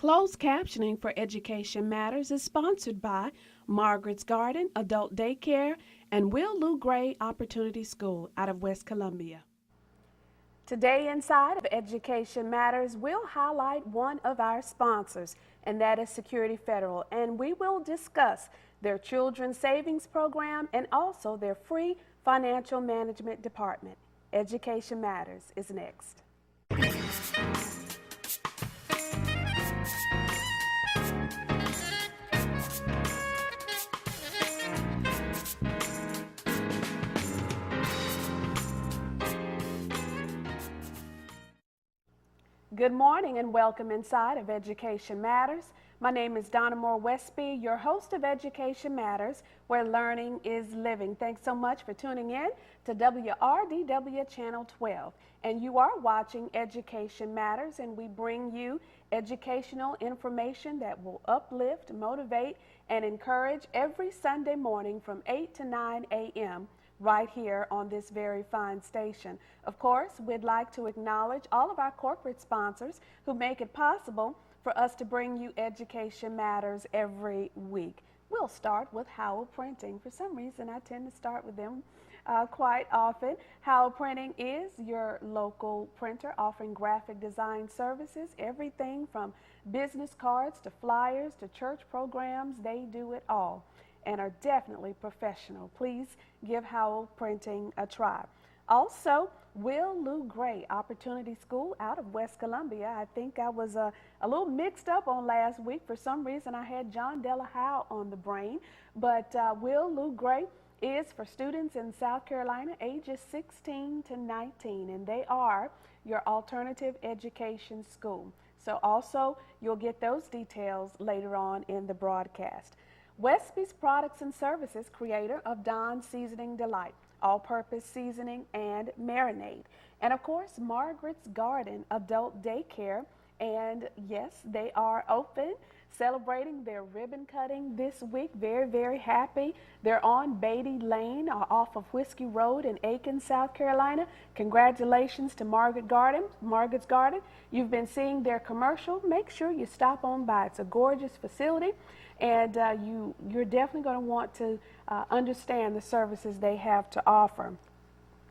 Closed captioning for Education Matters is sponsored by Margaret's Garden Adult Daycare and Will Lou Gray Opportunity School out of West Columbia. Today inside of Education Matters, we'll highlight one of our sponsors, and that is Security Federal, and we will discuss their Children's Savings Program and also their free financial management department. Education Matters is next. Good morning and welcome inside of Education Matters. My name is Donna Moore Wesby, your host of Education Matters, where learning is living. Thanks so much for tuning in to WRDW Channel 12. And you are watching Education Matters, and we bring you educational information that will uplift, motivate, and encourage every Sunday morning from 8 to 9 a.m. right here on this very fine station. Of course, we'd like to acknowledge all of our corporate sponsors who make it possible for us to bring you Education Matters every week. We'll start with Howell Printing. For some reason, I tend to start with them quite often. Howell Printing is your local printer offering graphic design services, everything from business cards to flyers to church programs. They do it all and are definitely professional. Please give Howell Printing a try. Also, Will Lou Gray Opportunity School out of West Columbia. I think I was a little mixed up on last week. For some reason, I had John Della Howe on the brain. But Will Lou Gray is for students in South Carolina ages 16 to 19, and they are your alternative education school. So also, you'll get those details later on in the broadcast. Wesby's Products and Services, creator of Don's Seasoning Delight, all-purpose seasoning and marinade. And of course, Margaret's Garden Adult Daycare. And yes, they are open, celebrating their ribbon cutting this week. Very, very happy. They're on Beatty Lane off of Whiskey Road in Aiken, South Carolina. Congratulations to Margaret's Garden. You've been seeing their commercial. Make sure you stop on by. It's a gorgeous facility. And you're definitely going to want to understand the services they have to offer.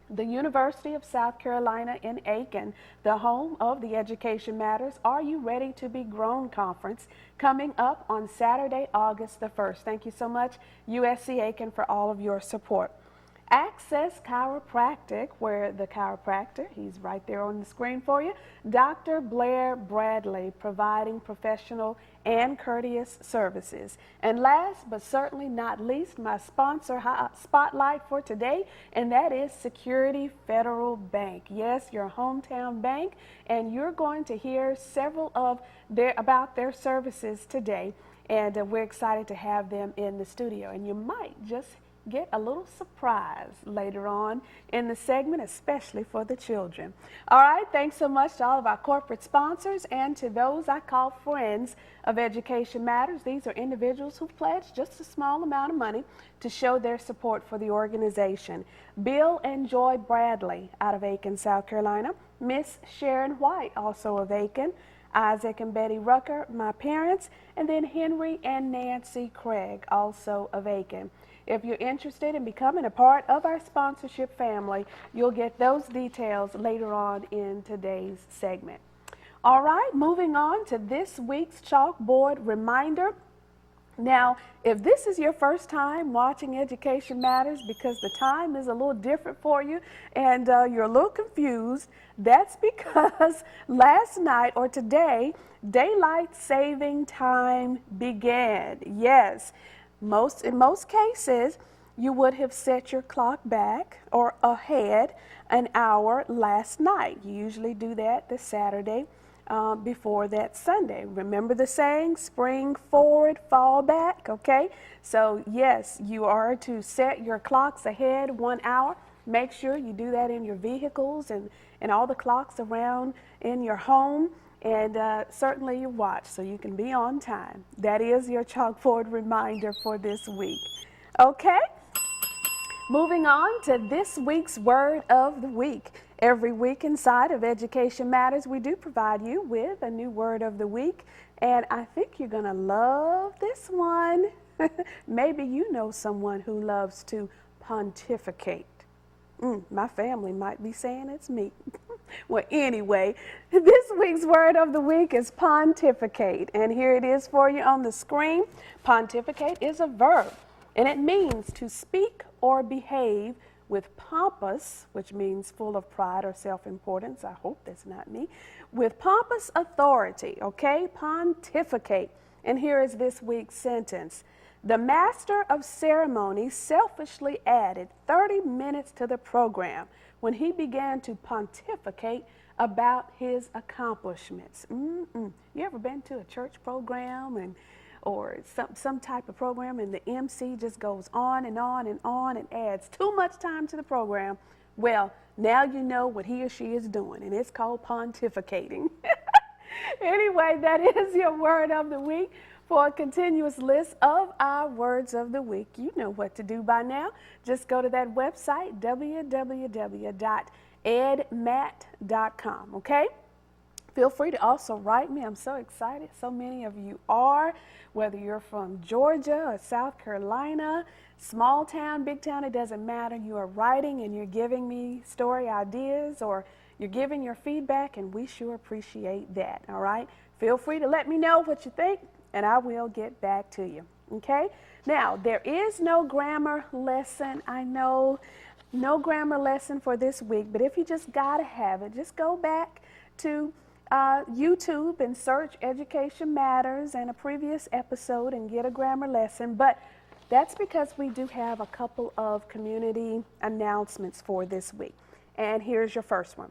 The University of South Carolina in Aiken, the home of the Education Matters Are You Ready to Be Grown conference, coming up on Saturday, August the 1st. Thank you so much, USC Aiken, for all of your support. Access Chiropractic, where the chiropractor, he's right there on the screen for you, Dr. Blair Bradley, providing professional and courteous services. And last but certainly not least, my sponsor spotlight for today, and that is Security Federal Bank. Yes, your hometown bank, and you're going to hear several of about their services today, and we're excited to have them in the studio. And you might just get a little surprise later on in the segment, especially for the children. All right, thanks so much to all of our corporate sponsors and to those I call friends of Education Matters. These are individuals who pledge just a small amount of money to show their support for the organization. Bill and Joy Bradley out of Aiken, South Carolina. Miss Sharon White, also of Aiken. Isaac and Betty Rucker, my parents, and then Henry and Nancy Craig, also of Aiken. If you're interested in becoming a part of our sponsorship family, you'll get those details later on in today's segment. All right, moving on to this week's chalkboard reminder. Now, if this is your first time watching Education Matters because the time is a little different for you and you're a little confused, that's because last night or today, daylight saving time began. Yes. In most cases, you would have set your clock back or ahead an hour last night. You usually do that the Saturday before that Sunday. Remember the saying, spring forward, fall back, okay? So yes, you are to set your clocks ahead 1 hour. Make sure you do that in your vehicles and all the clocks around in your home. And certainly your watch, so you can be on time. That is your chalkboard reminder for this week. Okay, moving on to this week's word of the week. Every week inside of Education Matters, we do provide you with a new word of the week. And I think you're going to love this one. Maybe you know someone who loves to pontificate. My family might be saying it's me. Well, anyway, this week's word of the week is pontificate. And here it is for you on the screen. Pontificate is a verb, and it means to speak or behave with pompous, which means full of pride or self-importance. I hope that's not me. With pompous authority, okay? Pontificate. And here is this week's sentence. The master of ceremonies selfishly added 30 minutes to the program when he began to pontificate about his accomplishments. You ever been to a church program or some type of program and the MC just goes on and on and on and adds too much time to the program? Well, now you know what he or she is doing, and it's called pontificating. Anyway, that is your word of the week. For a continuous list of our words of the week, you know what to do by now. Just go to that website, www.edmat.com, okay? Feel free to also write me. I'm so excited. So many of you are, whether you're from Georgia or South Carolina, small town, big town, it doesn't matter. You are writing and you're giving me story ideas, or you're giving your feedback, and we sure appreciate that, all right? Feel free to let me know what you think, and I will get back to you, okay? Now, there is no grammar lesson. I know, no grammar lesson for this week, but if you just gotta have it, just go back to YouTube and search Education Matters and a previous episode and get a grammar lesson. But that's because we do have a couple of community announcements for this week. And here's your first one.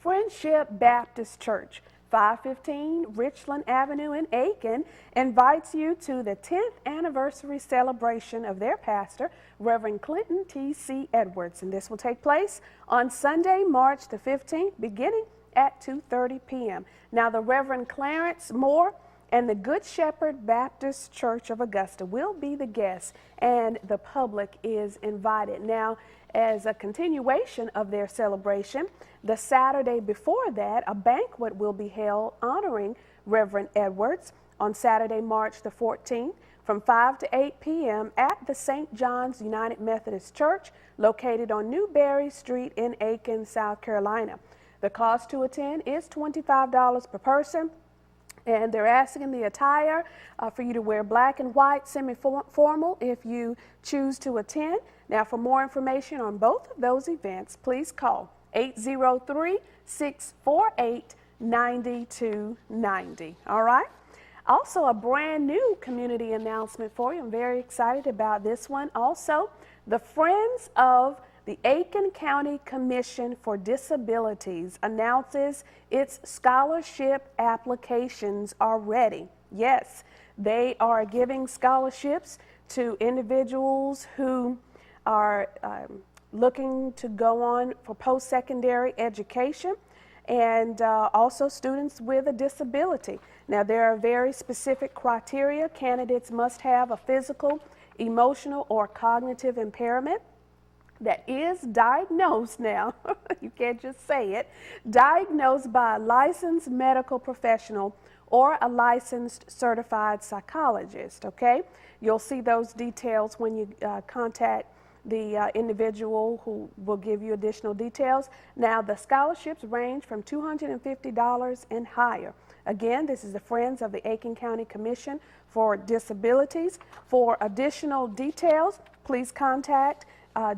Friendship Baptist Church, 515 Richland Avenue in Aiken, invites you to the 10th anniversary celebration of their pastor, Reverend Clinton T.C. Edwards. And this will take place on Sunday, March the 15th, beginning at 2:30 p.m. Now, the Reverend Clarence Moore and the Good Shepherd Baptist Church of Augusta will be the guests, and the public is invited. Now, as a continuation of their celebration, the Saturday before that, a banquet will be held honoring Reverend Edwards on Saturday, March the 14th, from 5 to 8 p.m. at the St. John's United Methodist Church, located on Newberry Street in Aiken, South Carolina. The cost to attend is $25 per person, and they're asking the attire for you to wear black and white, semi-formal, if you choose to attend. Now, for more information on both of those events, please call 803-648-9290. All right? Also, a brand new community announcement for you. I'm very excited about this one. Also, the Friends of the Aiken County Commission for Disabilities announces its scholarship applications are ready. Yes, they are giving scholarships to individuals who are looking to go on for post-secondary education, and also students with a disability. Now, there are very specific criteria. Candidates must have a physical, emotional, or cognitive impairment that is diagnosed now, you can't just say it, diagnosed by a licensed medical professional or a licensed certified psychologist, okay? You'll see those details when you contact the individual who will give you additional details. Now, the scholarships range from $250 and higher. Again, this is the Friends of the Aiken County Commission for Disabilities. For additional details, please contact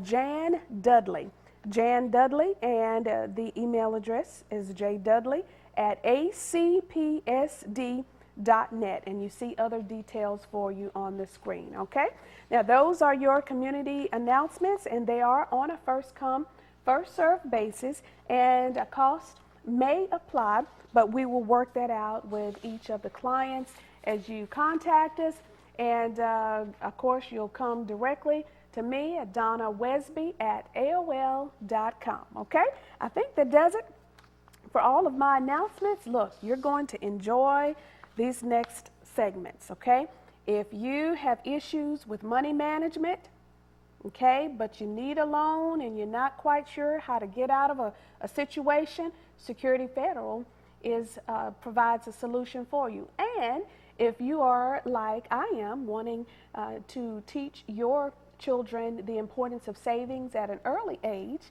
Jan Dudley. Jan Dudley, and the email address is jdudley@acpsd.net, and you see other details for you on the screen, okay? Now, those are your community announcements, and they are on a first-come, first-served basis, and a cost may apply, but we will work that out with each of the clients as you contact us, and of course, you'll come directly to me at Donna Wesby at AOL.com, okay? I think that does it for all of my announcements. Look, you're going to enjoy these next segments, okay? If you have issues with money management, okay, but you need a loan and you're not quite sure how to get out of a situation, Security Federal provides a solution for you. And if you are like I am, wanting to teach your children the importance of savings at an early age,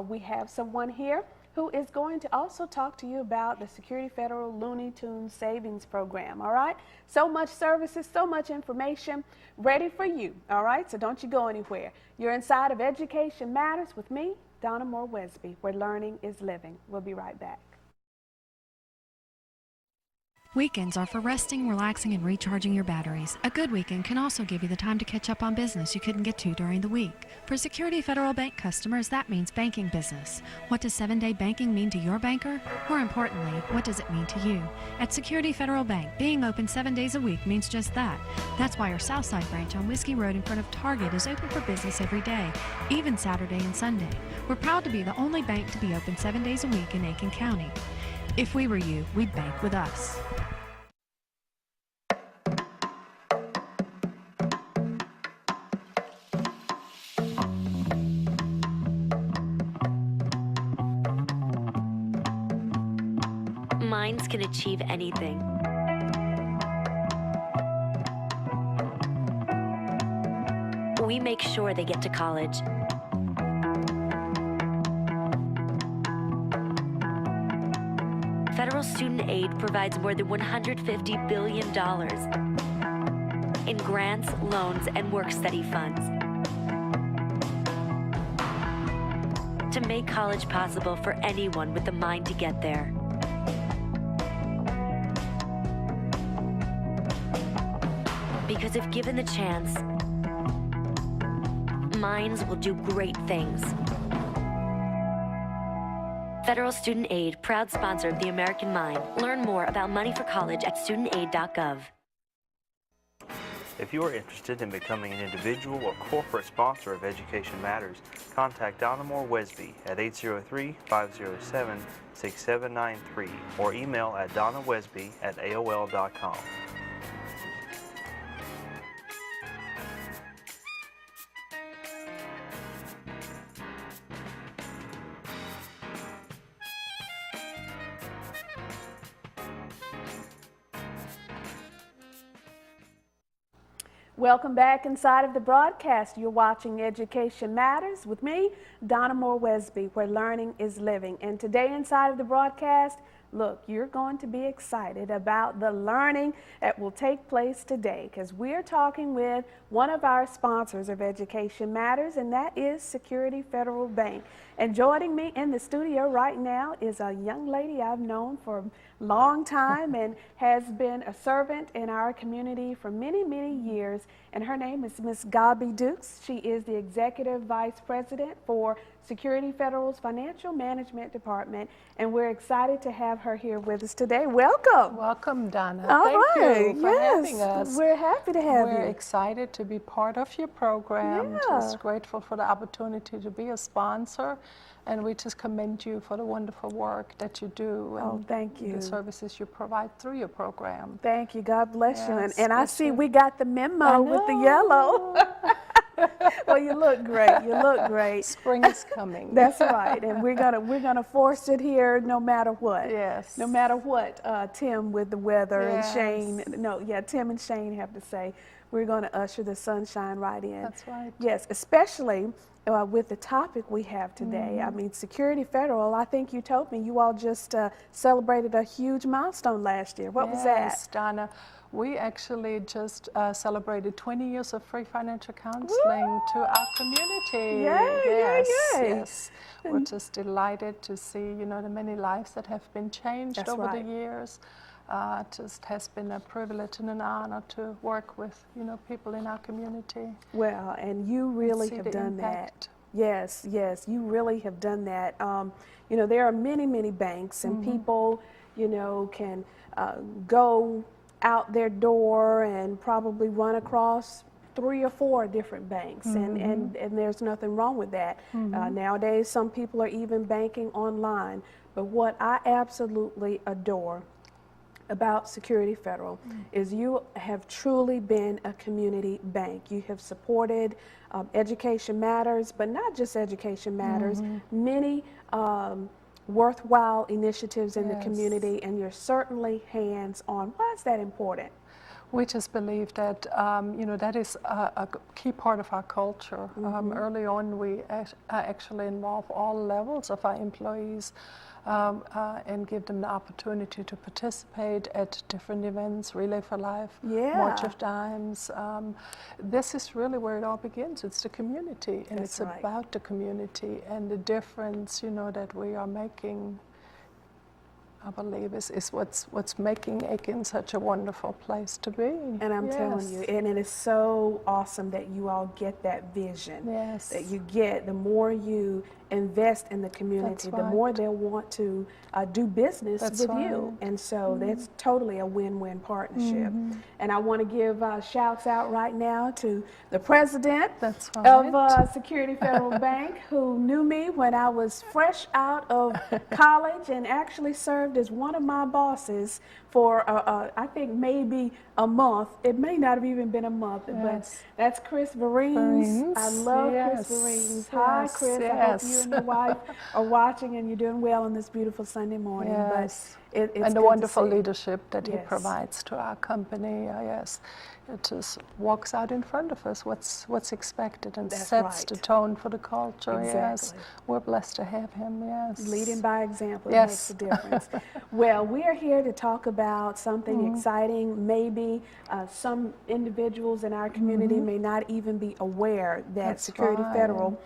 we have someone here who is going to also talk to you about the Security Federal Looney Tunes Savings Program, all right? So much services, so much information ready for you, all right? So don't you go anywhere. You're inside of Education Matters with me, Donna Moore Wesby, where learning is living. We'll be right back. Weekends are for resting, relaxing, and recharging your batteries. A good weekend can also give you the time to catch up on business you couldn't get to during the week. For Security Federal Bank customers, that means banking business. What does 7-day banking mean to your banker? More importantly, what does it mean to you? At Security Federal Bank, being open 7 days a week means just that. That's why our Southside branch on Whiskey Road in front of Target is open for business every day, even Saturday and Sunday. We're proud to be the only bank to be open 7 days a week in Aiken County. If we were you, we'd bank with us. Minds can achieve anything. We make sure they get to college. Federal student aid provides more than $150 billion in grants, loans, and work-study funds to make college possible for anyone with the mind to get there. Because if given the chance, minds will do great things. Federal Student Aid, proud sponsor of the American Mind. Learn more about money for college at studentaid.gov. If you are interested in becoming an individual or corporate sponsor of Education Matters, contact Donna Moore Wesby at 803-507-6793 or email at donnawesby@aol.com. Welcome back inside of the broadcast. You're watching Education Matters with me, Donna Moore Wesby, where learning is living. And today inside of the broadcast, look, you're going to be excited about the learning that will take place today, because we're talking with one of our sponsors of Education Matters, and that is Security Federal Bank. And joining me in the studio right now is a young lady I've known for a long time and has been a servant in our community for many, many years. And her name is Miss Gabi Dukes. She is the Executive Vice President for Security Federal's Financial Management Department, and we're excited to have her here with us today. Welcome. Welcome, Donna. All Thank you for having us. We're happy to have you. We're excited to be part of your program. Yeah. Just grateful for the opportunity to be a sponsor, and we just commend you for the wonderful work that you do and thank you. the services you provide through your program. Thank you. God bless you. Yes, And I see we got the memo I with the know. yellow. Well, you look great. You look great. Spring is coming. That's right, and we're gonna force it here no matter what. Yes. No matter what Tim with the weather Yes. and Shane. Tim and Shane have to say. We're going to usher the sunshine right in. That's right. Yes, especially with the topic we have today. I mean, Security Federal. I think you told me you all just celebrated a huge milestone last year. What was that? Yes, Donna. We actually just celebrated 20 years of free financial counseling to our community. Yay, yes, yay, yay. yes. We're just delighted to see, the many lives that have been changed That's over right. the years. Just has been a privilege and an honor to work with, people in our community. Well, and you really see have the done impact. that. Yes, yes, you really have done that. There are many, many banks, and people, can go out their door and probably run across 3 or 4 different banks, and there's nothing wrong with that. Nowadays, some people are even banking online. But what I absolutely adore about Security Federal is you have truly been a community bank. You have supported Education Matters, but not just Education Matters, many worthwhile initiatives in the Yes. community, and you're certainly hands-on. Why is that important? We just believe that, that is a key part of our culture. Early on, we actually involve all levels of our employees and give them the opportunity to participate at different events, Relay for Life, March of Dimes. This is really where it all begins. It's the community, and it's about the community and the difference, that we are making. I believe is what's making Aiken such a wonderful place to be. And I'm telling you, and it is so awesome that you all get that vision. Yes. That you get, the more you invest in the community, the more they'll want to do business with you. And so that's totally a win-win partnership. And I want to give shouts out right now to the president of Security Federal Bank, who knew me when I was fresh out of college and actually served as one of my bosses for I think maybe a month. It may not have even been a month, but that's Chris Vereen's. I love Chris Vereen's. Hi, Chris. I hope you and your wife are watching and you're doing well on this beautiful Sunday morning. But it's and the wonderful leadership that he provides to our company. It just walks out in front of us what's expected and sets the tone for the culture. Yes, we're blessed to have him. Yes, leading by example makes a difference. Well, we are here to talk about something exciting. Maybe some individuals in our community may not even be aware that Security Federal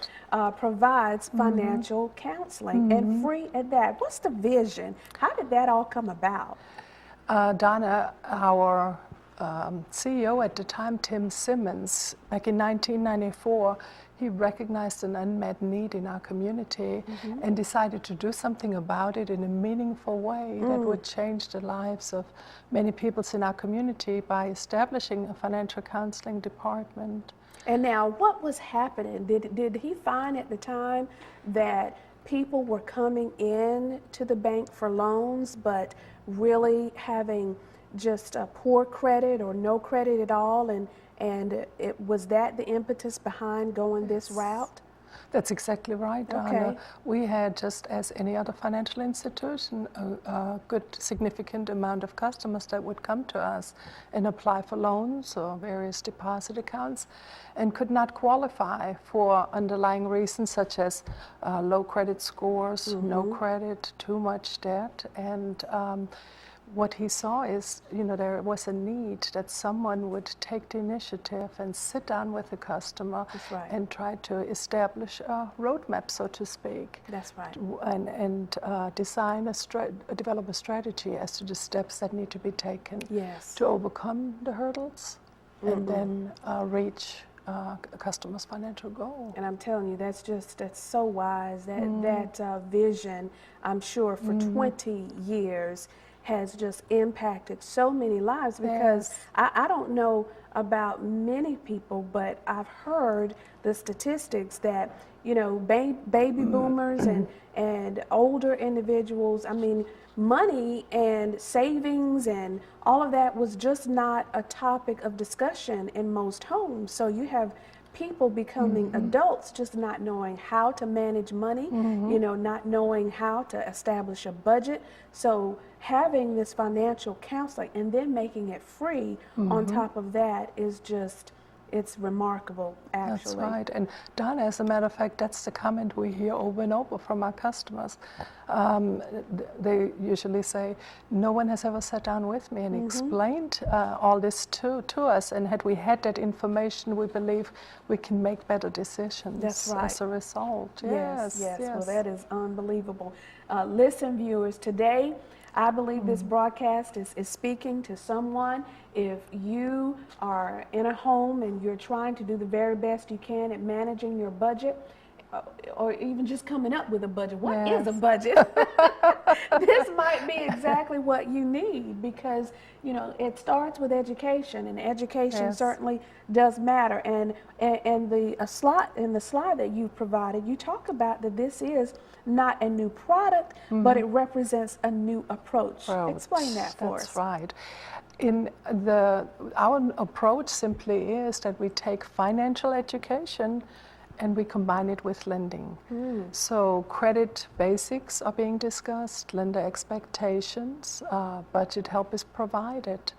provides financial counseling and free at that. What's the vision? How did that all come about? Donna, our CEO at the time, Tim Simmons, back in 1994, he recognized an unmet need in our community and decided to do something about it in a meaningful way that would change the lives of many people in our community by establishing a financial counseling department. And now, what was happening? Did he find at the time that people were coming in to the bank for loans, but really having just a poor credit or no credit at all, and was that the impetus behind going this route? That's exactly right, Donna. We had, just as any other financial institution, a good significant amount of customers that would come to us and apply for loans or various deposit accounts and could not qualify for underlying reasons such as low credit scores, no credit, too much debt, and what he saw is, there was a need that someone would take the initiative and sit down with the customer and try to establish a roadmap, so to speak. That's right. And develop a strategy as to the steps that need to be taken to overcome the hurdles and then reach a customer's financial goal. And I'm telling you, that's so wise. That vision, I'm sure, for 20 years has just impacted so many lives, because I don't know about many people, but I've heard the statistics that, baby boomers and older individuals, I mean, money and savings and all of that was just not a topic of discussion in most homes. So you have people becoming adults just not knowing how to manage money, not knowing how to establish a budget. So having this financial counseling and then making it free on top of that is just, it's remarkable, actually. That's right. And Donna, as a matter of fact, that's the comment we hear over and over from our customers. They usually say, no one has ever sat down with me and explained all this to us. And had we had that information, we believe we can make better decisions as a result. Yes. Well, that is unbelievable. Listen, viewers, today, I believe this broadcast is speaking to someone. If you are in a home and you're trying to do the very best you can at managing your budget, or even just coming up with a budget. What is a budget? This might be exactly what you need, because it starts with education, and education certainly does matter. And the slide that you provided, you talk about that this is not a new product, but it represents a new approach. Explain that for us. That's right. Our approach simply is that we take financial education and we combine it with lending. So credit basics are being discussed, lender expectations, budget help is provided.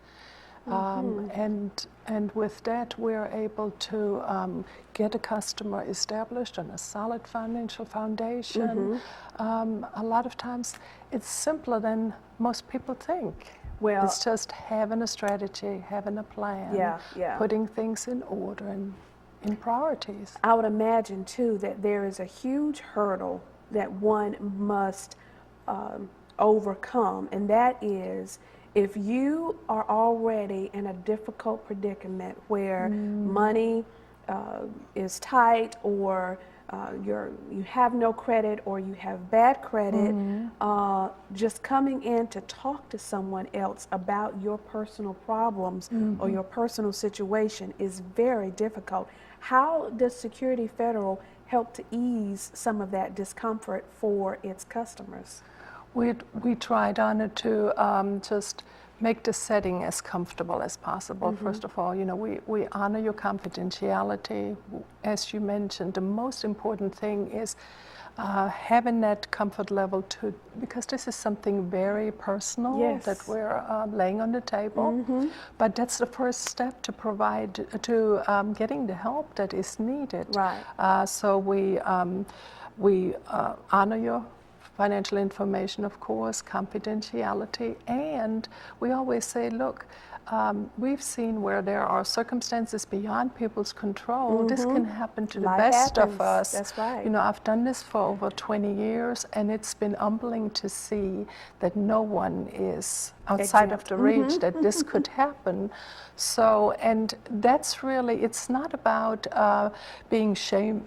And with that, we're able to get a customer established on a solid financial foundation. A lot of times, it's simpler than most people think. Well, it's just having a strategy, having a plan, putting things in order and in priorities. I would imagine, too, that there is a huge hurdle that one must overcome, and that is if you are already in a difficult predicament where money is tight, or you have no credit, or you have bad credit, just coming in to talk to someone else about your personal problems or your personal situation is very difficult. How does Security Federal help to ease some of that discomfort for its customers? We try, Donna, to just make the setting as comfortable as possible. First of all, we honor your confidentiality. As you mentioned, the most important thing is having that comfort level because this is something very personal that we're laying on the table. But that's the first step to provide to getting the help that is needed. Right. So we honor your financial information, of course, confidentiality, and we always say, look, we've seen where there are circumstances beyond people's control. This can happen to the best of us. That's right. I've done this for over 20 years, and it's been humbling to see that no one is outside of the reach that this could happen. So, and that's really, it's not about being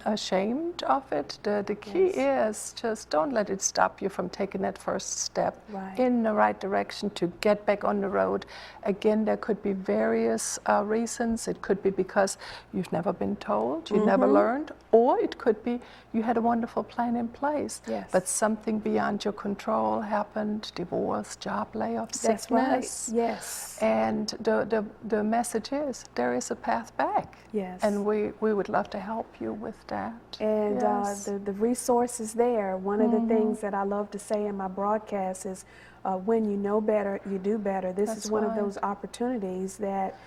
ashamed of it. The key is just don't let it stop you from taking that first step in the right direction to get back on the road. Again, there could be various reasons. It could be because you've never been told, you never learned, or it could be you had a wonderful plan in place, but something beyond your control happened, divorce, job layoff, sickness. That's right. Yes. And the message is there is a path back. Yes. And we would love to help you with that. And the resource is there. One of the things that I love to say in my broadcast is when you know better, you do better. This is one of those opportunities that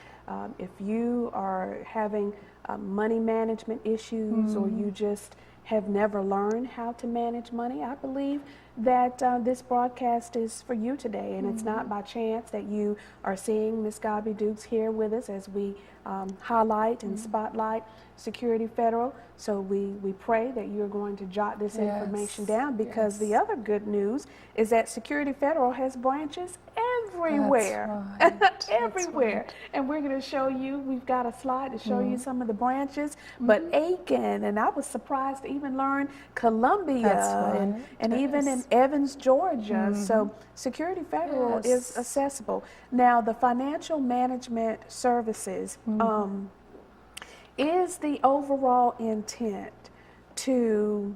if you are having money management issues or you just have never learned how to manage money, I believe that this broadcast is for you today, and it's not by chance that you are seeing Ms. Gabi Dukes here with us as we highlight and spotlight Security Federal. So we pray that you're going to jot this information down, because the other good news is that Security Federal has branches everywhere. That's right. Everywhere. That's right. And we're going to show you, we've got a slide to show you some of the branches, but Aiken, and I was surprised to even learn Columbia, and even in Evans, Georgia. So Security Federal is accessible. Now, the financial management services, is the overall intent to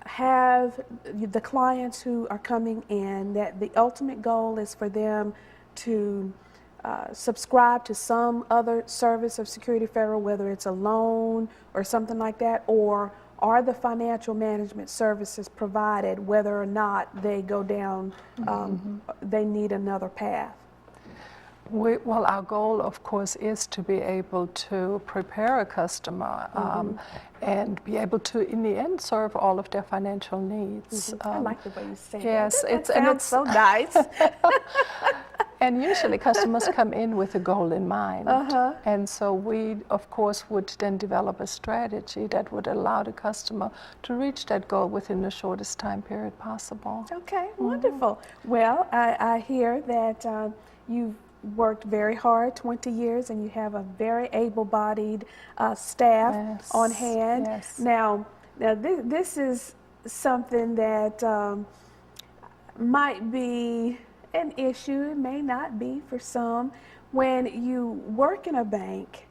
have the clients who are coming in, that the ultimate goal is for them to subscribe to some other service of Security Federal, whether it's a loan or something like that, or are the financial management services provided whether or not they go down, they need another path? Well, our goal, of course, is to be able to prepare a customer and be able to, in the end, serve all of their financial needs. I like the way you say yes, that. That sounds so nice. And usually customers come in with a goal in mind. And so we, of course, would then develop a strategy that would allow the customer to reach that goal within the shortest time period possible. Okay, wonderful. Well, I hear that you've worked very hard, 20 years, and you have a very able-bodied staff on hand. Now this is something that might be an issue, it may not be for some. When you work in a bank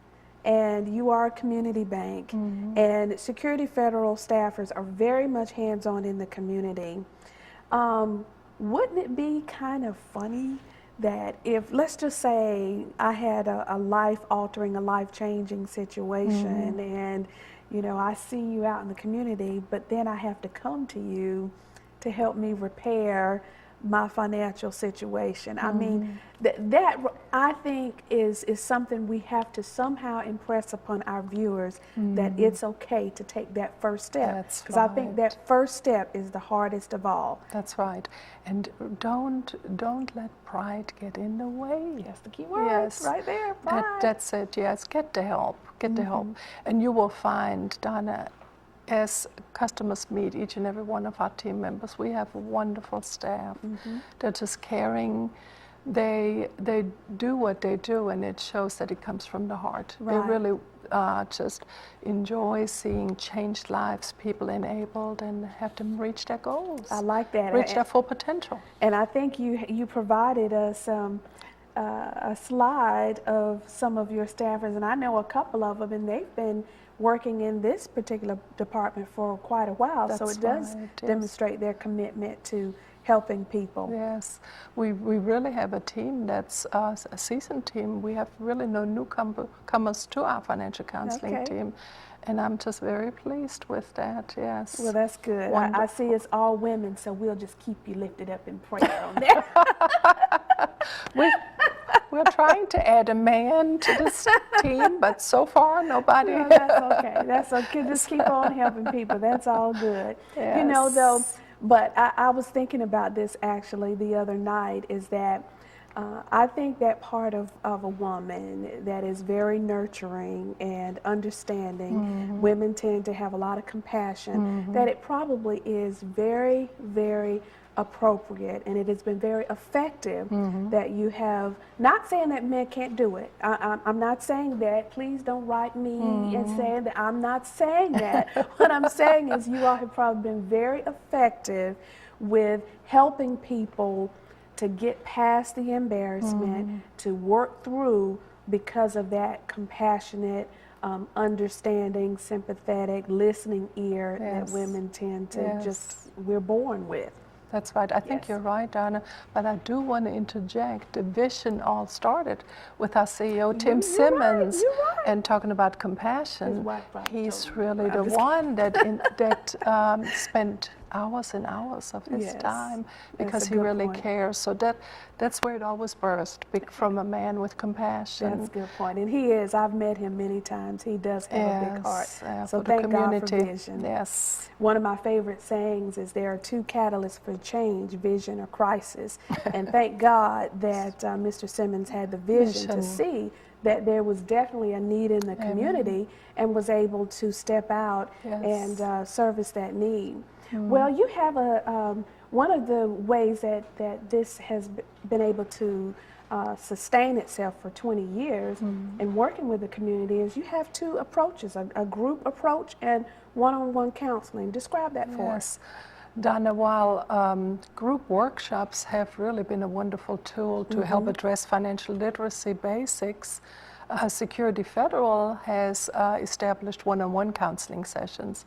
and you are a community bank, and Security Federal staffers are very much hands-on in the community, wouldn't it be kind of funny that if, let's just say, I had a life-altering, a life-changing situation, and you know, I see you out in the community, but then I have to come to you to help me repair my financial situation. I mean, that I think is something we have to somehow impress upon our viewers, that it's okay to take that first step. Because I think that first step is the hardest of all. That's right. And don't let pride get in the way. That's the key word. Yes. Right there, pride. That's it, yes. Get the help. Get the help. And you will find, Donna, as customers meet each and every one of our team members, we have a wonderful staff. They're just caring. They do what they do, and it shows that it comes from the heart. Right. They really just enjoy seeing changed lives, people enabled, and have them reach their goals. I like that. Reach their full potential. And I think you provided us a slide of some of your staffers, and I know a couple of them, and they've been working in this particular department for quite a while. So it does demonstrate their commitment to helping people. Yes, we really have a team that's a seasoned team. We have really no newcomers to our financial counseling team. And I'm just very pleased with that, yes. Well, that's good. I see it's all women, so we'll just keep you lifted up in prayer on that. We're trying to add a man to this team, but so far nobody. Well, that's okay. That's okay. Just keep on helping people. That's all good. Yes. You know, though, but I was thinking about this actually the other night, is that I think that part of a woman that is very nurturing and understanding, women tend to have a lot of compassion, that it probably is very, very appropriate, and it has been very effective that you have, not saying that men can't do it. I'm not saying that. Please don't write me and say that. I'm not saying that. What I'm saying is you all have probably been very effective with helping people to get past the embarrassment, to work through, because of that compassionate, understanding, sympathetic, listening ear that women tend to just, we're born with. That's right. I think you're right, Donna. But I do want to interject. The vision all started with our CEO, Tim Simmons, and talking about compassion. He's really the one that spent hours and hours of his time, because he really cares. So that's where it always burst, from a man with compassion. That's a good point. And he is. I've met him many times. He does have a big heart. So thank God for vision. Yes. One of my favorite sayings is there are two catalysts for change, vision or crisis. And thank God that Mr. Simmons had the vision to see that there was definitely a need in the community, and was able to step out and service that need. Well, you have one of the ways that this has been able to sustain itself for 20 years and working with the community is you have two approaches, a group approach and one-on-one counseling. Describe that for us. Donna, while group workshops have really been a wonderful tool to help address financial literacy basics, Security Federal has established one-on-one counseling sessions.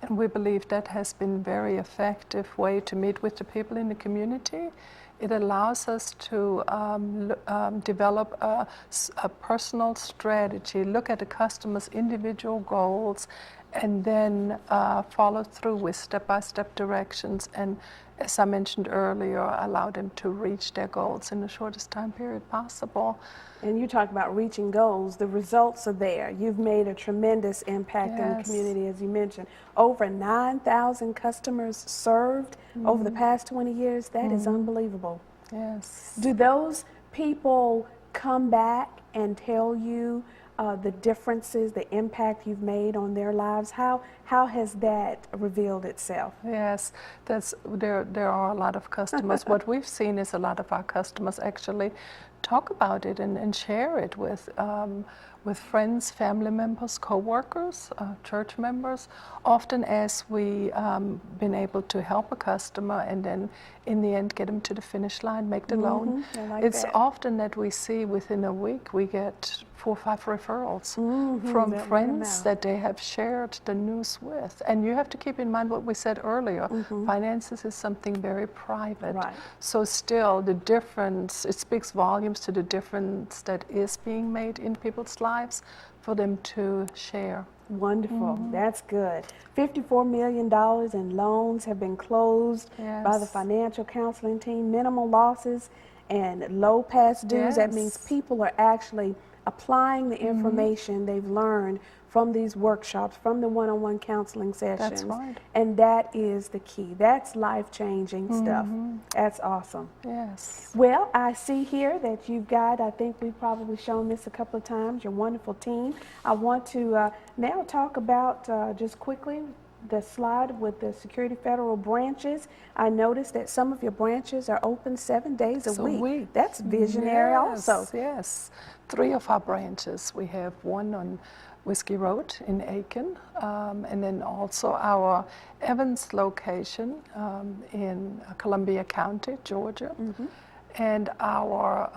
And we believe that has been a very effective way to meet with the people in the community. It allows us to develop a personal strategy, look at the customer's individual goals, and then follow through with step-by-step directions, and, as I mentioned earlier, allow them to reach their goals in the shortest time period possible. And you talk about reaching goals, the results are there. You've made a tremendous impact in the community, as you mentioned. Over 9,000 customers served over the past 20 years. That is unbelievable. Yes. Do those people come back and tell you the differences, the impact you've made on their lives? How has that revealed itself? Yes, there are a lot of customers. What we've seen is a lot of our customers actually talk about it and share it with friends, family members, co-workers, church members. Often as we been able to help a customer and then in the end get them to the finish line, make the loan. It's often that we see within a week we get 4 or 5 referrals from friends that they have shared the news with. And you have to keep in mind what we said earlier. Finances is something very private. So still the difference, it speaks volumes used to the difference that is being made in people's lives for them to share. Wonderful. That's good. $54 million in loans have been closed by the financial counseling team. Minimal losses and low past dues. That means people are actually applying the information they've learned from these workshops, from the one-on-one counseling sessions. That's right. And that is the key. That's life-changing stuff. That's awesome. Yes. Well, I see here that you've got, I think we've probably shown this a couple of times, your wonderful team. I want to now talk about, just quickly, the slide with the Security Federal branches. I noticed that some of your branches are open 7 days a week. That's visionary also. Yes. 3 of our branches. We have one on Whiskey Road in Aiken, and then also our Evans location in Columbia County, Georgia, and our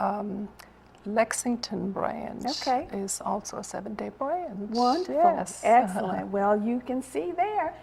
Lexington branch is also a 7-day branch. Wonderful. Yes. Excellent. Well, you can see there,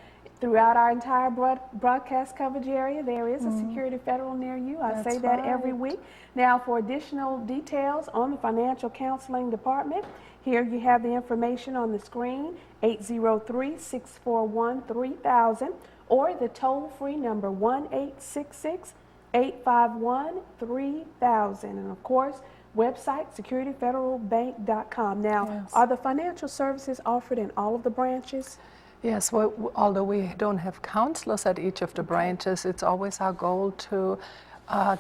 throughout our entire broadcast coverage area, there is a Security Federal near you. I say that every week. Now, for additional details on the Financial Counseling Department, here you have the information on the screen, 803-641-3000, or the toll-free number, 1-866-851-3000. And of course, website, securityfederalbank.com. Now, are the financial services offered in all of the branches? Yes, well, although we don't have counselors at each of the branches, it's always our goal to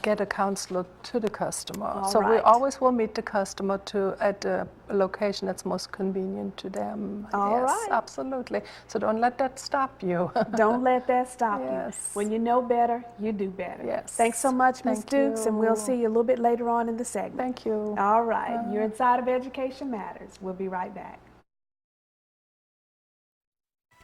get a counselor to the customer. We always will meet the customer at a location that's most convenient to them. Yes, absolutely. So don't let that stop you. Don't let that stop you. When you know better, you do better. Yes. Thanks so much, Ms. Dukes, and we'll see you a little bit later on in the segment. Thank you. All right. You're inside of Education Matters. We'll be right back.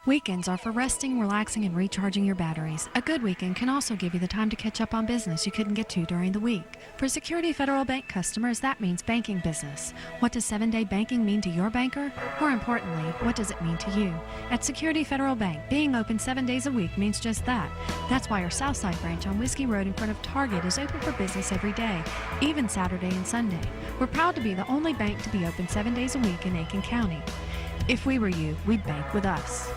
Weekends are for resting, relaxing, and recharging your batteries. A good weekend can also give you the time to catch up on business you couldn't get to during the week. For Security Federal Bank customers, that means banking business. What does 7-day banking mean to your banker? More importantly, what does it mean to you? At Security Federal Bank, being open 7 days a week means just that. That's why our Southside branch on Whiskey Road in front of Target is open for business every day, even Saturday and Sunday. We're proud to be the only bank to be open 7 days a week in Aiken County. If we were you, we'd bank with us.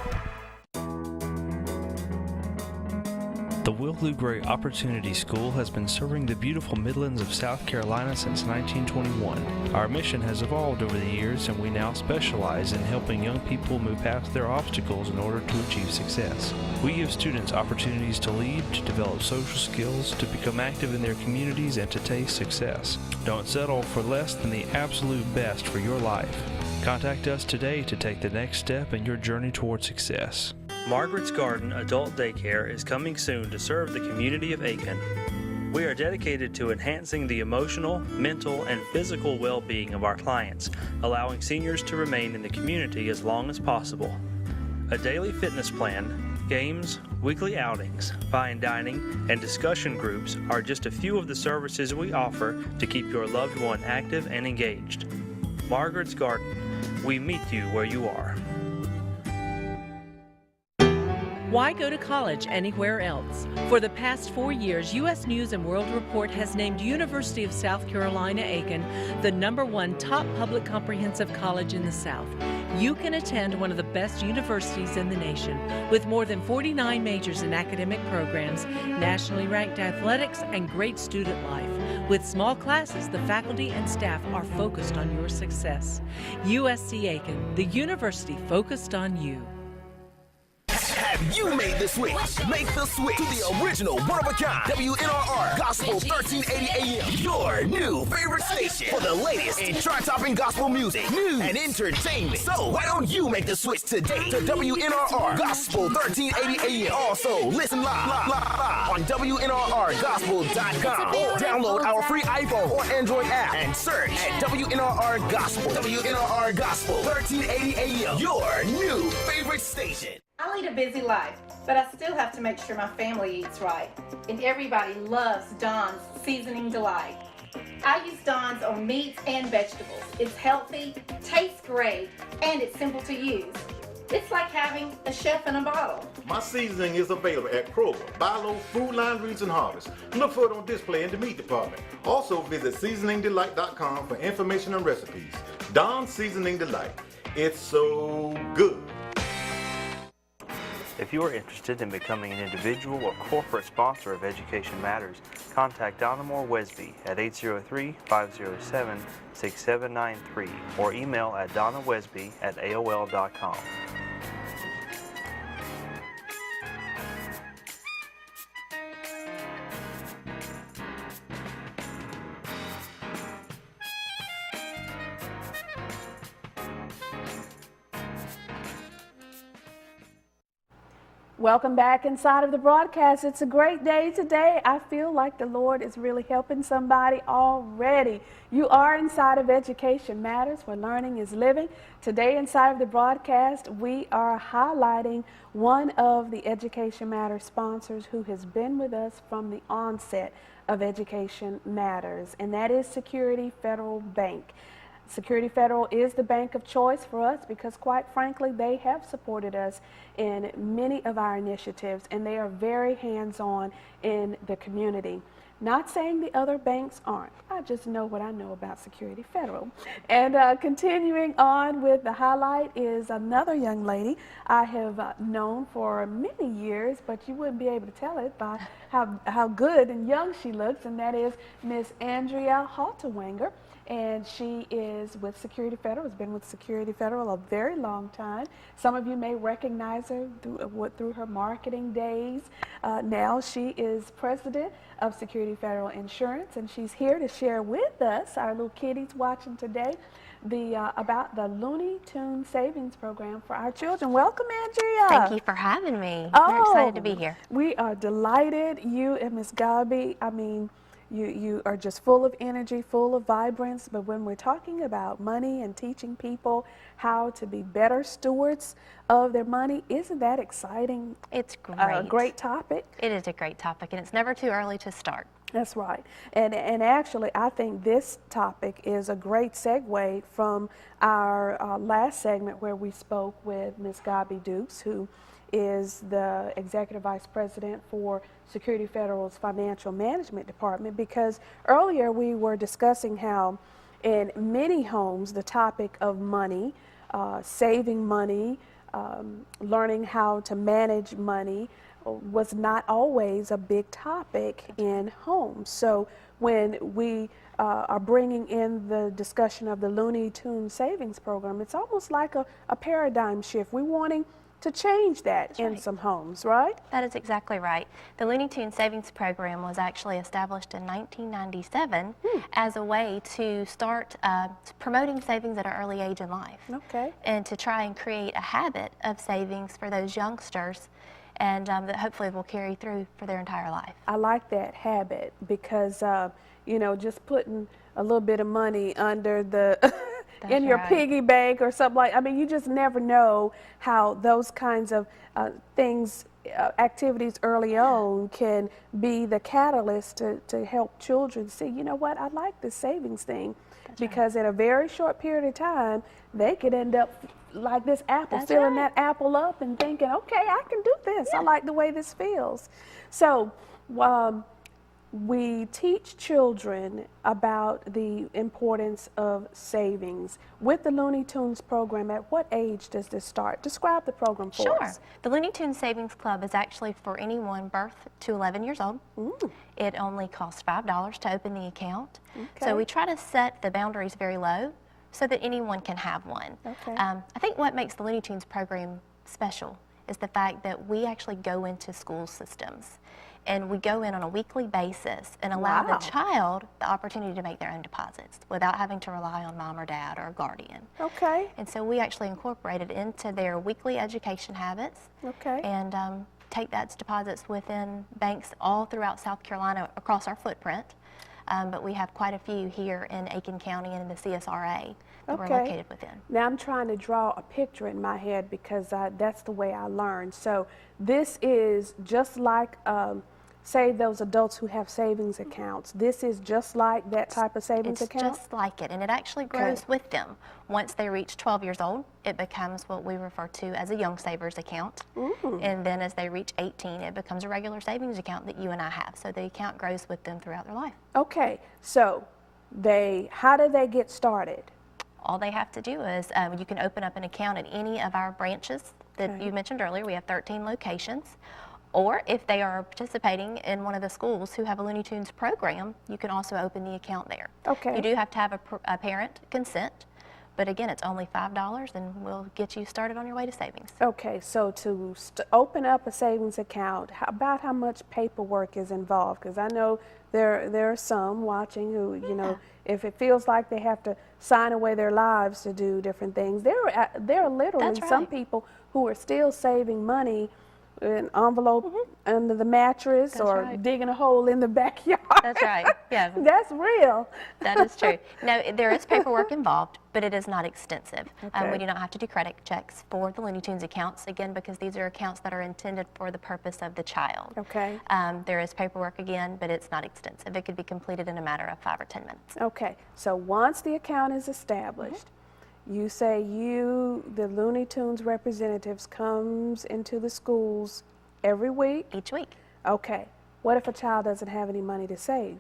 The Will Lou Gray Opportunity School has been serving the beautiful Midlands of South Carolina since 1921. Our mission has evolved over the years, and we now specialize in helping young people move past their obstacles in order to achieve success. We give students opportunities to lead, to develop social skills, to become active in their communities, and to taste success. Don't settle for less than the absolute best for your life. Contact us today to take the next step in your journey toward success. Margaret's Garden Adult Daycare is coming soon to serve the community of Aiken. We are dedicated to enhancing the emotional, mental, and physical well-being of our clients, allowing seniors to remain in the community as long as possible. A daily fitness plan, games, weekly outings, fine dining, and discussion groups are just a few of the services we offer to keep your loved one active and engaged. Margaret's Garden. We meet you where you are. Why go to college anywhere else? For the past 4 years, U.S. News & World Report has named University of South Carolina Aiken the #1 top public comprehensive college in the South. You can attend one of the best universities in the nation with more than 49 majors in academic programs, nationally ranked athletics, and great student life. With small classes, the faculty and staff are focused on your success. USC Aiken, the university focused on you. Have you made the switch? Make the switch to the original one-of-a-kind WNRR Gospel 1380 AM, your new favorite station for the latest in chart-topping gospel music, news, and entertainment. So why don't you make the switch today to WNRR Gospel 1380 AM? Also, listen live on WNRRGospel.com or download our free iPhone or Android app and search at WNRR Gospel. WNRR Gospel 1380 AM, your new favorite station. I lead a busy life, but I still have to make sure my family eats right. And everybody loves Don's Seasoning Delight. I use Don's on meats and vegetables. It's healthy, tastes great, and it's simple to use. It's like having a chef in a bottle. My seasoning is available at Kroger, Bilo, Food Line, Reeds, and Harvest. Look for it on display in the meat department. Also visit seasoningdelight.com for information and recipes. Don's Seasoning Delight. It's so good. If you are interested in becoming an individual or corporate sponsor of Education Matters, contact Donna Moore Wesby at 803-507-6793 or email at donnawesby@aol.com. Welcome back inside of the broadcast. It's a great day today. I feel like the Lord is really helping somebody already. You are inside of Education Matters, where learning is living. Today inside of the broadcast, we are highlighting one of the Education Matters sponsors who has been with us from the onset of Education Matters, and that is Security Federal Bank. Security Federal is the bank of choice for us because, quite frankly, they have supported us in many of our initiatives, and they are very hands-on in the community. Not saying the other banks aren't. I just know what I know about Security Federal. And continuing on with the highlight is another young lady I have known for many years, but you wouldn't be able to tell it by how good and young she looks, and that is Miss Andrea Haltiwanger. And she is with Security Federal, has been with Security Federal a very long time. Some of you may recognize her through her marketing days. Now she is president of Security Federal Insurance, and she's here to share with us, our little kiddies watching today, about the Looney Tunes savings program for our children. Welcome, Andrea. Thank you for having me. We're excited to be here. We are delighted. You and Miss Gabi, I mean, you are just full of energy, full of vibrance, but when we're talking about money and teaching people how to be better stewards of their money, isn't that exciting? It's great. A great topic. It is a great topic, and it's never too early to start. That's right. And actually, I think this topic is a great segue from our last segment where we spoke with Ms. Gabi Dukes, who is the Executive Vice President for Security Federal's Financial Management Department, because earlier we were discussing how in many homes the topic of money, saving money, learning how to manage money was not always a big topic in homes. So when we are bringing in the discussion of the Looney Tunes savings program, it's almost like a paradigm shift. We're wanting to change that in some homes, right? That is exactly right. The Looney Tunes Savings Program was actually established in 1997 as a way to start promoting savings at an early age in life. Okay. And to try and create a habit of savings for those youngsters, and that hopefully will carry through for their entire life. I like that habit because, you know, just putting a little bit of money under the in your piggy bank or something like, I mean, you just never know how those kinds of things, activities early on can be the catalyst to help children see, you know what, I like this savings thing. Because in a very short period of time, they could end up like this apple, filling that apple up and thinking, okay, I can do this. I like the way this feels. So we teach children about the importance of savings. With the Looney Tunes program, at what age does this start? Describe the program for us. Sure. The Looney Tunes Savings Club is actually for anyone birth to 11 years old. It only costs $5 to open the account. So we try to set the boundaries very low so that anyone can have one. I think what makes the Looney Tunes program special is the fact that we actually go into school systems. And we go in on a weekly basis and allow the child the opportunity to make their own deposits without having to rely on mom or dad or a guardian. And so we actually incorporate it into their weekly education habits and take that deposits within banks all throughout South Carolina across our footprint. But we have quite a few here in Aiken County and in the CSRA that we're located within. Now I'm trying to draw a picture in my head because that's the way I learned. So this is just like say those adults who have savings accounts, this is just like that type of savings account? It's just like it, and it actually grows with them. Once they reach 12 years old, it becomes what we refer to as a young savers account. And then as they reach 18, it becomes a regular savings account that you and I have. So the account grows with them throughout their life. Okay, so how do they get started? All they have to do is you can open up an account at any of our branches that you mentioned earlier. We have 13 locations. Or if they are participating in one of the schools who have a Looney Tunes program, you can also open the account there. Okay. You do have to have a parent consent, but again, it's only $5 and we'll get you started on your way to savings. Okay, so to open up a savings account, about how much paperwork is involved? Because I know there are some watching who, you know, if it feels like they have to sign away their lives to do different things, there are literally some people who are still saving money an envelope under the mattress or digging a hole in the backyard. That's right. Yeah. That's real. That is true. No, there is paperwork involved, but it is not extensive. We do not have to do credit checks for the Looney Tunes accounts, again, because these are accounts that are intended for the purpose of the child. Okay. There is paperwork again, but it's not extensive. It could be completed in a matter of 5 or 10 minutes. Okay. So once the account is established, you say the Looney Tunes representatives comes into the schools every week? Each week. Okay. What if a child doesn't have any money to save,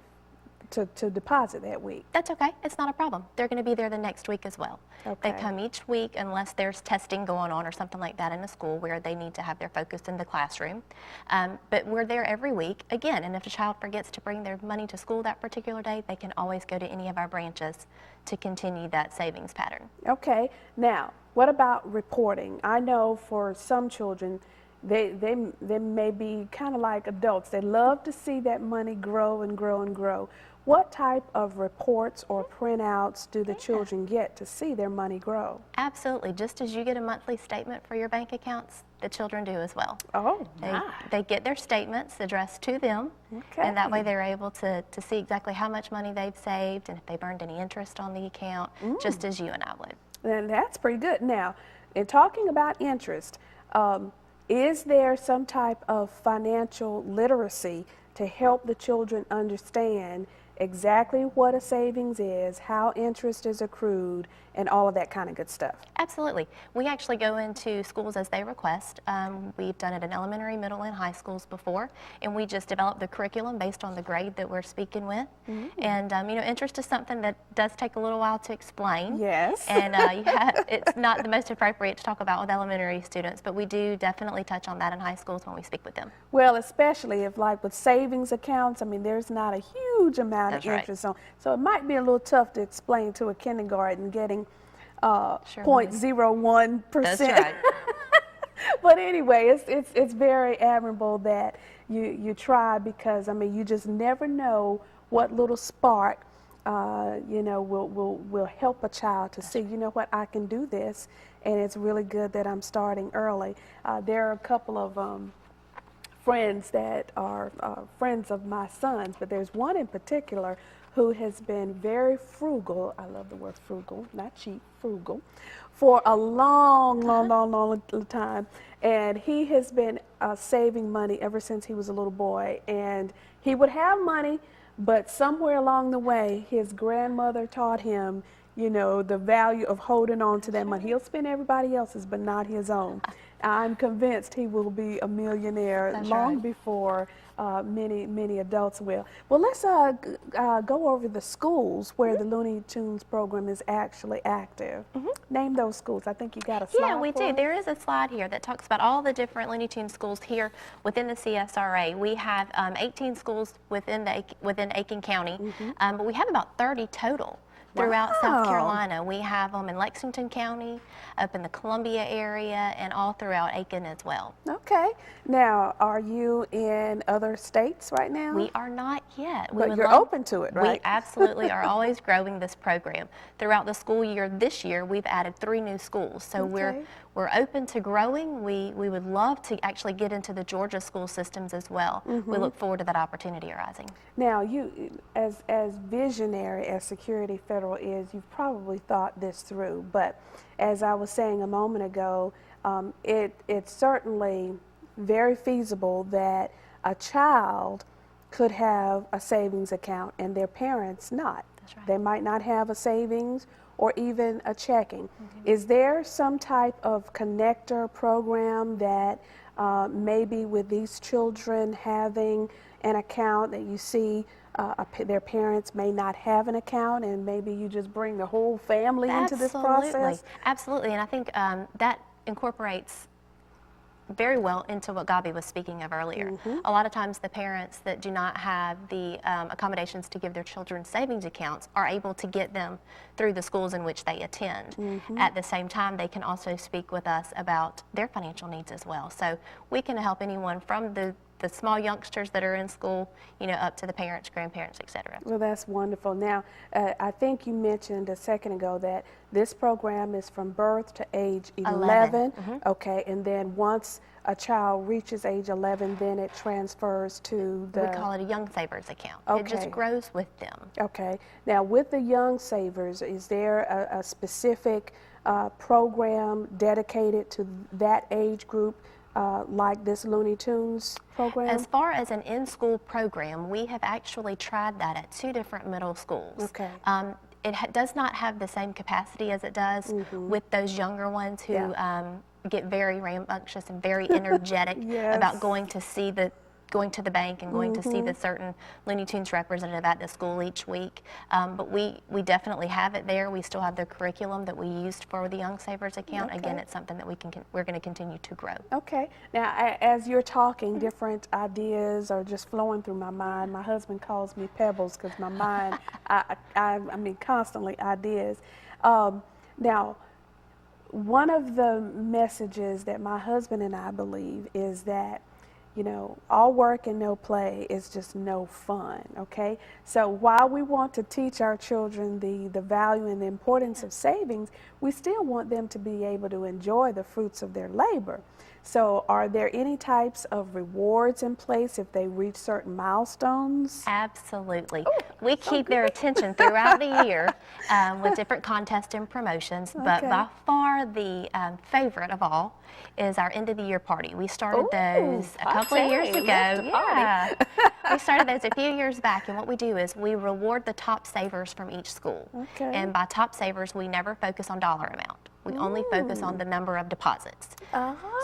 to deposit that week? That's okay. It's not a problem. They're going to be there the next week as well. Okay. They come each week unless there's testing going on or something like that in the school where they need to have their focus in the classroom. But we're there every week, again, and if a child forgets to bring their money to school that particular day, they can always go to any of our branches to continue that savings pattern. Okay. Now, what about reporting? I know for some children, they may be kind of like adults. They love to see that money grow and grow and grow. What type of reports or printouts do the children get to see their money grow? Absolutely. Just as you get a monthly statement for your bank accounts, the children do as well. Oh, they get their statements addressed to them, and that way they're able to see exactly how much money they've saved and if they've earned any interest on the account, just as you and I would. And that's pretty good. Now, in talking about interest, is there some type of financial literacy to help the children understand exactly what a savings is, how interest is accrued, and all of that kind of good stuff? Absolutely. We actually go into schools as they request. We've done it in elementary, middle, and high schools before, and we just develop the curriculum based on the grade that we're speaking with. And you know, interest is something that does take a little while to explain. Yes. And it's not the most appropriate to talk about with elementary students, but we do definitely touch on that in high schools when we speak with them. Well, especially if, like with savings accounts, I mean, there's not a huge amount of interest on, so it might be a little tough to explain to a kindergarten getting 0.01%. That's right. But anyway, it's very admirable that you try, because I mean, you just never know what little spark you know, will help a child to see, you know what, I can do this, and it's really good that I'm starting early. There are a couple of friends that are friends of my son's, but there's one in particular who has been very frugal. I love the word frugal, not cheap, frugal, for a long time. And he has been saving money ever since he was a little boy. And he would have money, but somewhere along the way, his grandmother taught him, you know, the value of holding on to that money. He'll spend everybody else's, but not his own. I'm convinced he will be a millionaire long before many adults will. Well, let's go over the schools where the Looney Tunes program is actually active. Name those schools. I think you got a slide. Yeah, we do. There is a slide here that talks about all the different Looney Tunes schools here within the CSRA. We have 18 schools within Aiken County, but we have about 30 total throughout South Carolina. We have them in Lexington County, up in the Columbia area, and all throughout Aiken as well. Okay. Now, are you in other states right now? We are not yet. But you're open to it, right? We absolutely are always growing this program. Throughout the school year this year, we've added 3 new schools. So we're open to growing. We would love to actually get into the Georgia school systems as well. We look forward to that opportunity arising. Now, you, as visionary as Security Federal is, you've probably thought this through, but as I was saying a moment ago, it's certainly very feasible that a child could have a savings account and their parents not. That's right. They might not have a savings or even a checking. Is there some type of connector program that maybe with these children having an account that you see their parents may not have an account, and maybe you just bring the whole family into this process? Absolutely, and I think that incorporates very well into what Gabi was speaking of earlier. A lot of times the parents that do not have the accommodations to give their children savings accounts are able to get them through the schools in which they attend. At the same time, they can also speak with us about their financial needs as well. So we can help anyone from the small youngsters that are in school, you know, up to the parents, grandparents, etc. Well, that's wonderful. Now, I think you mentioned a second ago that this program is from birth to age 11. Okay, and then once a child reaches age 11, then it transfers to the... We call it a Young Savers account. It just grows with them. Okay. Now, with the Young Savers, is there a specific program dedicated to that age group? Like this Looney Tunes program? As far as an in-school program, we have actually tried that at 2 different middle schools. Okay. It does not have the same capacity as it does with those younger ones who get very rambunctious and very energetic about going to the bank and going to see the certain Looney Tunes representative at the school each week. But we definitely have it there. We still have the curriculum that we used for the Young Savers account. Again, it's something that we're going to continue to grow. Okay. Now, as you're talking, different ideas are just flowing through my mind. My husband calls me Pebbles because my mind, I mean, constantly ideas. Now, one of the messages that my husband and I believe is that, you know, all work and no play is just no fun, okay? So while we want to teach our children the value and the importance of savings, we still want them to be able to enjoy the fruits of their labor. So are there any types of rewards in place if they reach certain milestones? Absolutely. We keep their attention throughout the year with different contests and promotions, but by far the favorite of all is our end of the year party. We started those a couple of years ago. We started those a few years back, and what we do is we reward the top savers from each school. And by top savers, we never focus on dollar amount. We only focus on the number of deposits.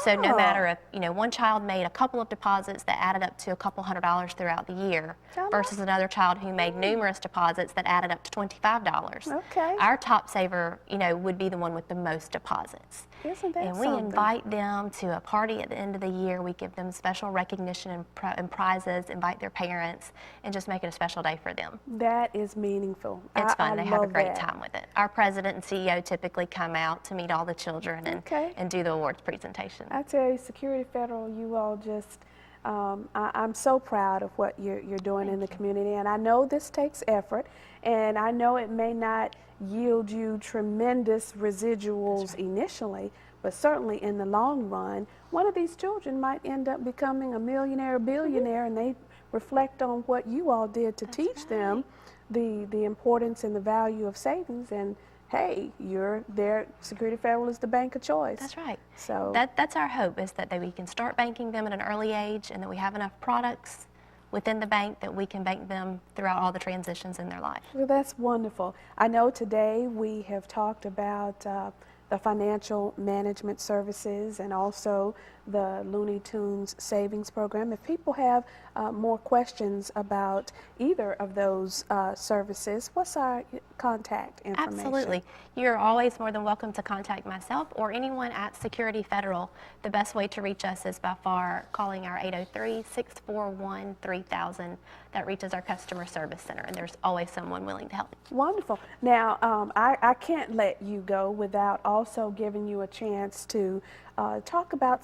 So no matter if, you know, one child made a couple of deposits that added up to a couple $100s throughout the year versus another child who made numerous deposits that added up to $25. Our top saver, you know, would be the one with the most deposits. Isn't that and we invite them to a party at the end of the year. We give them special recognition and prizes, invite their parents, and just make it a special day for them. That is meaningful. It's fun. They have a great time with it. Our president and CEO typically come out to meet all the children and do the awards presentation. I tell you, Security Federal, you all just, I'm so proud of what you're doing in the community, and I know this takes effort, and I know it may not yield you tremendous residuals initially, but certainly in the long run, one of these children might end up becoming a millionaire or billionaire, and they reflect on what you all did to teach them the importance and the value of savings. And hey, you're there. Security Federal is the bank of choice. That's right. So that's our hope, is that we can start banking them at an early age, and that we have enough products within the bank that we can bank them throughout all the transitions in their life. Well, that's wonderful. I know today we have talked about the financial management services and also the Looney Tunes savings program. If people have more questions about either of those services, what's our contact information? Absolutely. You're always more than welcome to contact myself or anyone at Security Federal. The best way to reach us is by far calling our 803-641-3000. That reaches our customer service center, and there's always someone willing to help. Wonderful. Now, I can't let you go without also giving you a chance to talk about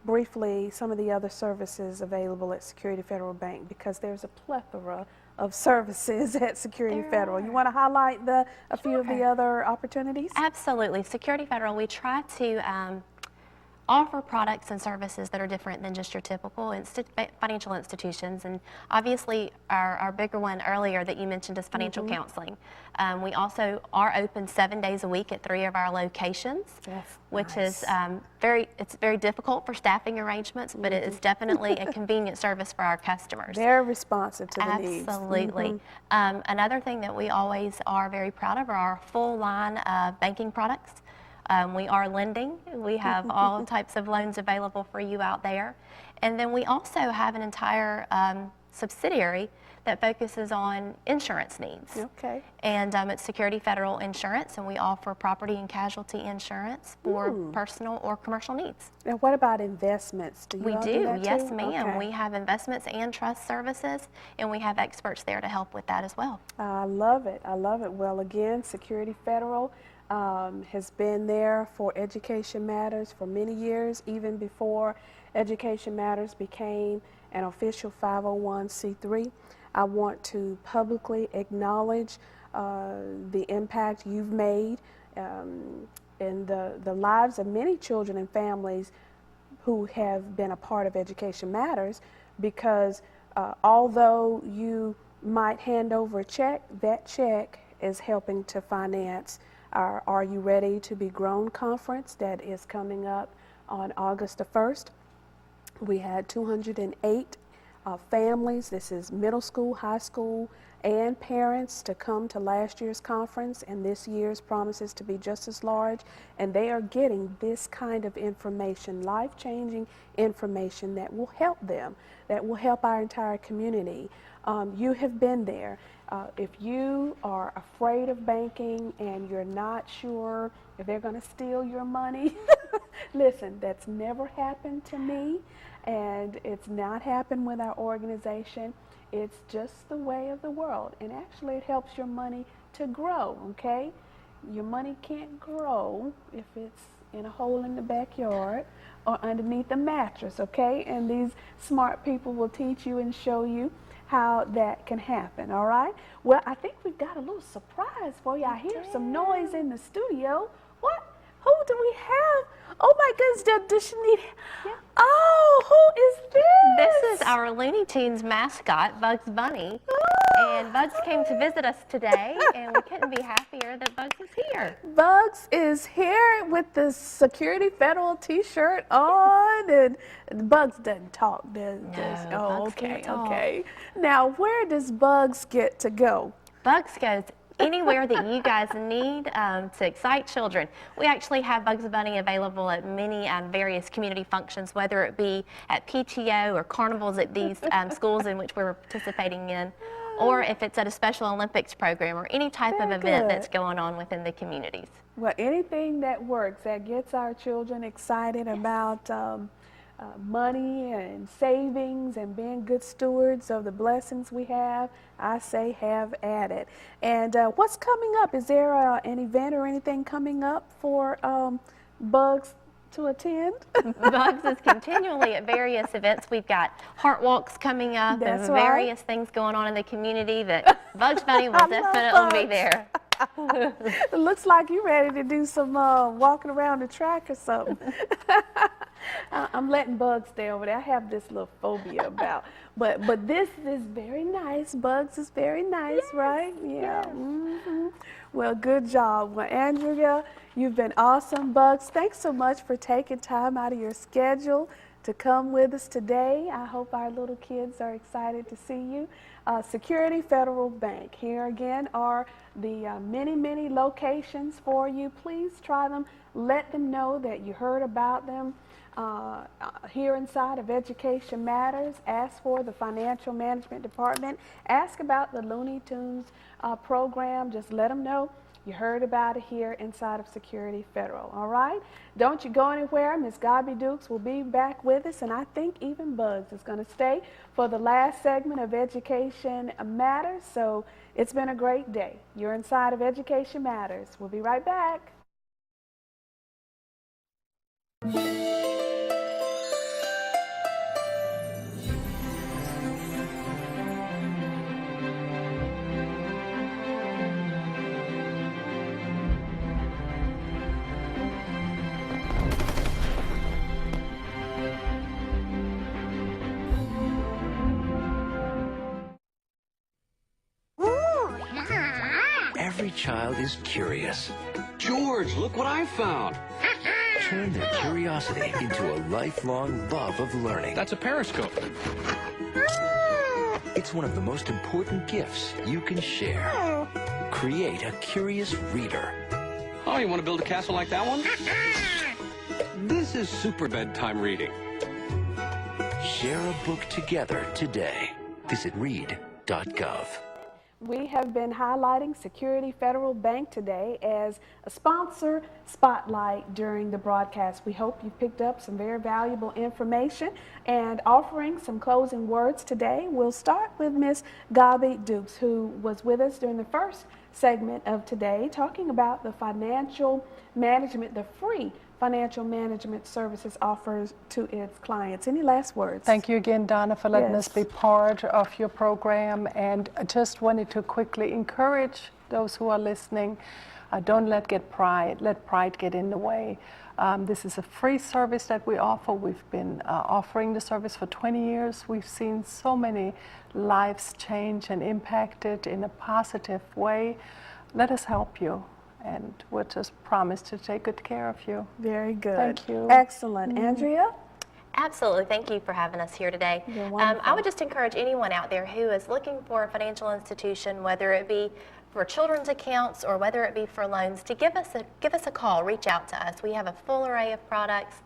briefly some of the other services available at Security Federal Bank, because there's a plethora of services at Security Federal. You want to highlight a few of the other opportunities? Absolutely. Security Federal, we try to offer products and services that are different than just your typical financial institutions. And obviously, our bigger one earlier that you mentioned is financial counseling. We also are open 7 days a week at 3 of our locations, which is it's very difficult for staffing arrangements, but it is definitely a convenient service for our customers. Very responsive to the needs. Absolutely. Another thing that we always are very proud of are our full line of banking products. We are lending. We have all types of loans available for you out there. And then we also have an entire subsidiary that focuses on insurance needs. Okay. And it's Security Federal Insurance, and we offer property and casualty insurance for personal or commercial needs. And what about investments? Do you We all do, that yes too? ma'am. Okay. We have investments and trust services, and we have experts there to help with that as well. I love it. I love it. Well, again, Security Federal has been there for Education Matters for many years, even before Education Matters became an official 501c3. I want to publicly acknowledge the impact you've made in the lives of many children and families who have been a part of Education Matters, because although you might hand over a check, that check is helping to finance our Are You Ready to Be Grown conference that is coming up on August the 1st. We had 208 families, this is middle school, high school, and parents, to come to last year's conference, and this year's promises to be just as large, and they are getting this kind of information, life-changing information that will help them, that will help our entire community. You have been there. If you are afraid of banking and you're not sure if they're going to steal your money, listen, that's never happened to me, and it's not happened with our organization. It's just the way of the world, and actually it helps your money to grow, okay? Your money can't grow if it's in a hole in the backyard or underneath a mattress, okay? And these smart people will teach you and show you how that can happen, all right? Well, I think we've got a little surprise for you. I hear some noise in the studio. What? Who do we have? Oh my goodness, does she need? Yeah. Oh, who is this? This is our Looney Tunes mascot, Bugs Bunny. And Bugs came to visit us today, and we couldn't be happier that Bugs is here. Bugs is here with the Security Federal t-shirt on, and Bugs doesn't talk, does No, oh, Bugs okay, can't talk. okay. Now, where does Bugs get to go? Bugs goes anywhere that you guys need to excite children. We actually have Bugs Bunny available at many various community functions, whether it be at PTO or carnivals at these schools in which we're participating in, or if it's at a Special Olympics program or any type of event that's going on within the communities. Well, anything that works, that gets our children excited about money and savings and being good stewards of the blessings we have, I say have at it. And what's coming up? Is there an event or anything coming up for Bugs to attend? Bugs is continually at various events. We've got heart walks coming up and various things going on in the community that Bugs Bunny will definitely be there. It looks like you're ready to do some walking around the track or something. I'm letting Bugs stay over there. I have this little phobia about, but this is very nice. Bugs is very nice, yes, right? Yeah. Yes. Mm-hmm. Well, good job. Well, Andrea, you've been awesome. Bugs, thanks so much for taking time out of your schedule to come with us today. I hope our little kids are excited to see you. Security Federal Bank. Here again are the many, many locations for you. Please try them. Let them know that you heard about them here inside of Education Matters. Ask for the Financial Management Department. Ask about the Looney Tunes program. Just let them know you heard about it here inside of Security Federal, all right? Don't you go anywhere. Miss Gabi Dukes will be back with us, and I think even Bugs is going to stay for the last segment of Education Matters. So it's been a great day. You're inside of Education Matters. We'll be right back. child is curious. George, look what I found. Turn their curiosity into a lifelong love of learning. That's a periscope. It's one of the most important gifts you can share. Create a curious reader. Oh, you want to build a castle like that one? This is super bedtime reading. Share a book together today. Visit read.gov. We have been highlighting Security Federal Bank today as a sponsor spotlight during the broadcast. We hope you picked up some very valuable information and offering some closing words today. We'll start with Miss Gabi Dukes, who was with us during the first segment of today, talking about the financial management, the free financial management services offers to its clients. Any last words? Thank you again, Donna, for letting Yes. us be part of your program. And I just wanted to quickly encourage those who are listening, don't let pride get in the way. This is a free service that we offer. We've been offering the service for 20 years. We've seen so many lives change and impacted in a positive way. Let us help you. And we'll just promise to take good care of you. Very good. Thank you. Excellent. Andrea? Absolutely. Thank you for having us here today. You're wonderful. I would just encourage anyone out there who is looking for a financial institution, whether it be for children's accounts or whether it be for loans, to give us a call, reach out to us. We have a full array of products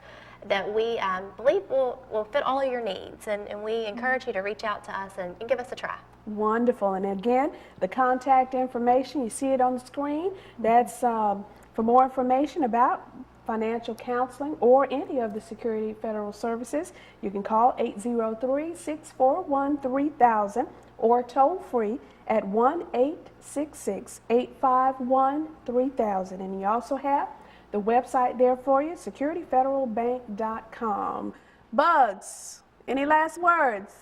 that we believe will fit all of your needs, and we encourage you to reach out to us and give us a try. Wonderful. And again, the contact information, you see it on the screen. That's for more information about financial counseling or any of the Security Federal Services. You can call 803-641-3000 or toll free at 1-866-851-3000. And you also have the website there for you, securityfederalbank.com. Bugs, any last words?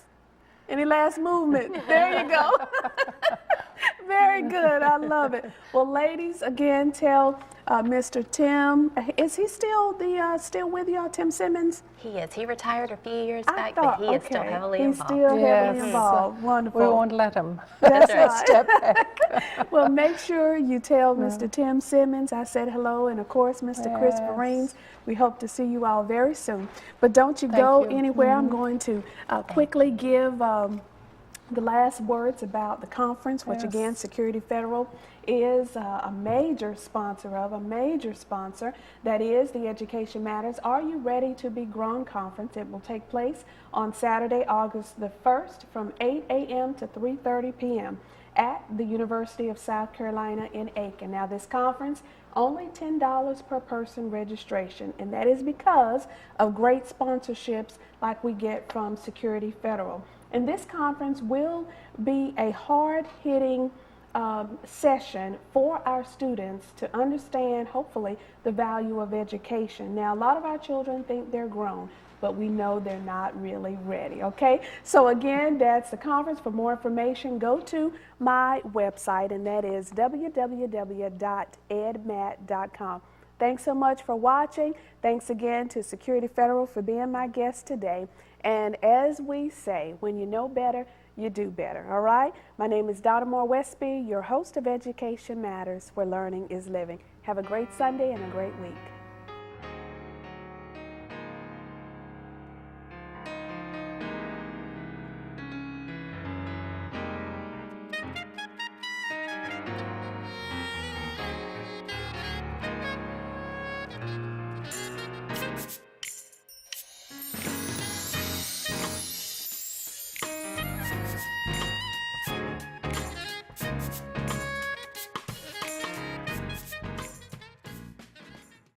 Any last movement? There you go. Very good. I love it. Well, ladies, again, tell Mr. Tim, is he still with y'all, Tim Simmons? He is. He retired a few years back, but he is still heavily involved. He's still heavily involved. Wonderful. We won't let him. That's right. Step back. Well, make sure you tell Mr. Tim Simmons I said hello, and of course, Mr. Christopher Raines. We hope to see you all very soon. But don't you go anywhere. I'm going to quickly give the last words about the conference, which again, Security Federal is a major sponsor. That is the Education Matters Are You Ready to Be Grown conference. It will take place on Saturday, August the 1st from 8 a.m. to 3:30 p.m. at the University of South Carolina in Aiken. Now, this conference, only $10 per person registration, and that is because of great sponsorships like we get from Security Federal. And this conference will be a hard-hitting session for our students to understand, hopefully, the value of education. Now, a lot of our children think they're grown, but we know they're not really ready, okay? So again, that's the conference. For more information, go to my website, and that is www.edmat.com. Thanks so much for watching. Thanks again to Security Federal for being my guest today. And as we say, when you know better, you do better, all right? My name is Donna Moore Wesby, your host of Education Matters, where learning is living. Have a great Sunday and a great week.